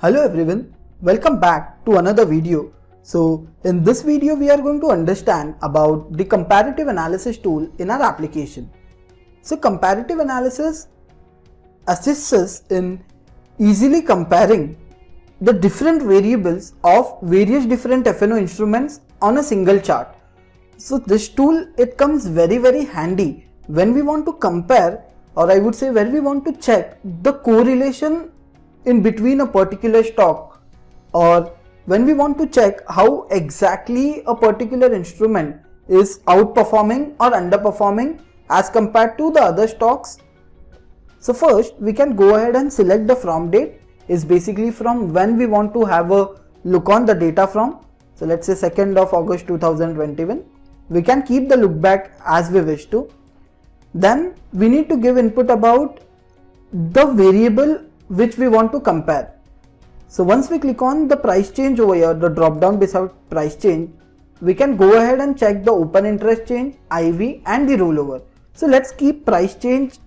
Hello everyone, welcome back to another video. So in this video we are going to understand about the comparative analysis tool in our application. So comparative analysis assists us in easily comparing the different variables of various different FNO instruments on a single chart. So this tool, it comes very handy when we want to compare, or I would say when we want to check the correlation in between a particular stock, or when we want to check how exactly a particular instrument is outperforming or underperforming as compared to the other stocks. So first we can go ahead and select the from date, is basically from when we want to have a look on the data from. So let's say 2nd of August 2021. We can keep the look back as we wish to. Then we need to give input about the variable which we want to compare. So once we click on the price change over here, the drop down beside price change, we can go ahead and check the open interest change, IV and the rollover. So let's keep price change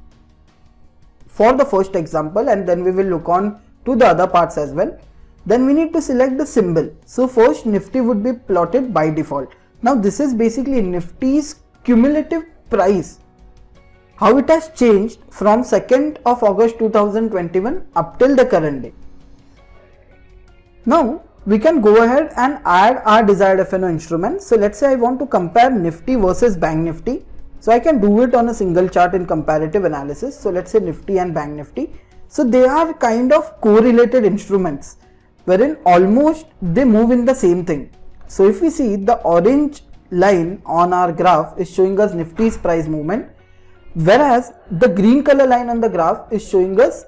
for the first example, and then we will look on to the other parts as well. Then we need to select the symbol. So first Nifty would be plotted by default. Now this is basically Nifty's cumulative price, how it has changed from 2nd of August 2021 up till the current day. Now we can go ahead and add our desired FNO instrument. So let's say I want to compare Nifty versus Bank Nifty. So I can do it on a single chart in comparative analysis. So let's say Nifty and Bank Nifty. So they are kind of correlated instruments wherein almost they move in the same thing. So if we see, the orange line on our graph is showing us Nifty's price movement, whereas the green color line on the graph is showing us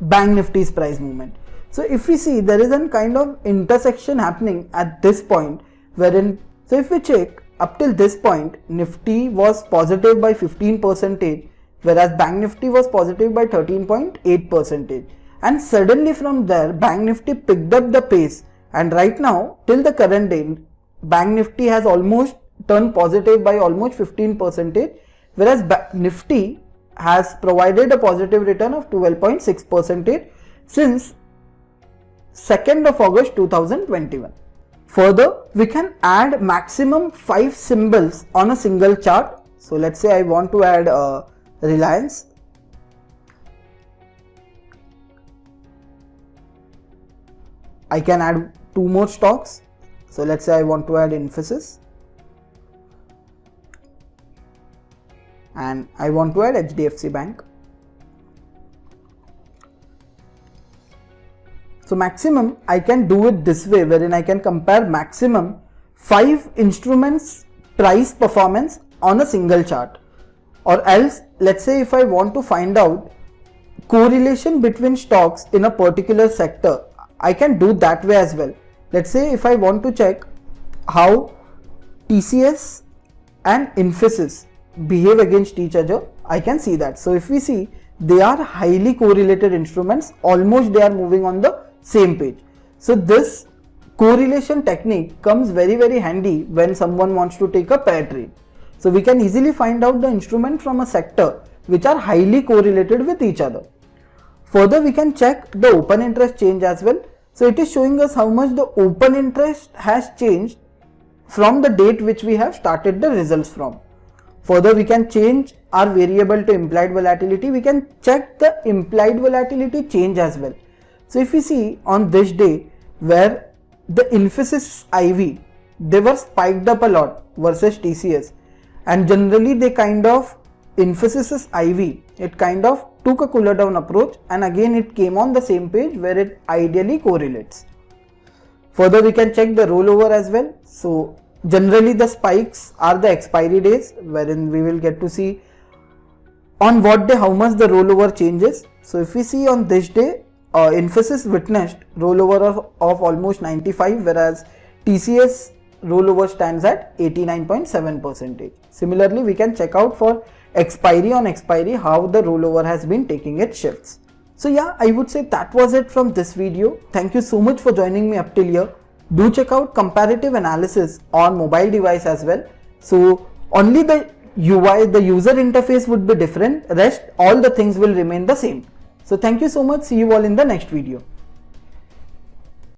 Bank Nifty's price movement. So if we see, there is a kind of intersection happening at this point wherein, so if we check up till this point, Nifty was positive by 15%, whereas Bank Nifty was positive by 13.8%. And suddenly from there, Bank Nifty picked up the pace, and right now till the current day, Bank Nifty has almost turned positive by almost 15%, whereas Nifty has provided a positive return of 12.6% since 2nd of August 2021. Further, we can add maximum 5 symbols on a single chart. So let's say I want to add Reliance. I can add 2 more stocks. So let's say I want to add Infosys, and I want to add HDFC Bank. So maximum I can do it this way, wherein I can compare maximum 5 instruments price performance on a single chart. Or else, let's say if I want to find out correlation between stocks in a particular sector, I can do that way as well. Let's say if I want to check how TCS and Infosys behave against each other, I can see that. So if we see, they are highly correlated instruments, almost they are moving on the same page. So this correlation technique comes very handy when someone wants to take a pair trade. So we can easily find out the instrument from a sector which are highly correlated with each other. Further, we can check the open interest change as well. So it is showing us how much the open interest has changed from the date which we have started the results from. Further, we can change our variable to implied volatility. We can check the implied volatility change as well. So if we see on this day where the Infosys IV, they were spiked up a lot versus TCS, and generally they kind of, Infosys IV, it kind of took a cooler down approach, and again it came on the same page where it ideally correlates. Further, we can check the rollover as well. So generally the spikes are the expiry days, wherein we will get to see on what day how much the rollover changes. So if we see on this day, Infosys witnessed rollover of almost 95, whereas TCS rollover stands at 89.7%. Similarly, we can check out for expiry on expiry how the rollover has been taking its shifts. So yeah, I would say that was it from this video. Thank you so much for joining me up till here. Do check out comparative analysis on mobile device as well. So only the UI, the user interface would be different, rest all the things will remain the same. So thank you so much, see you all in the next video.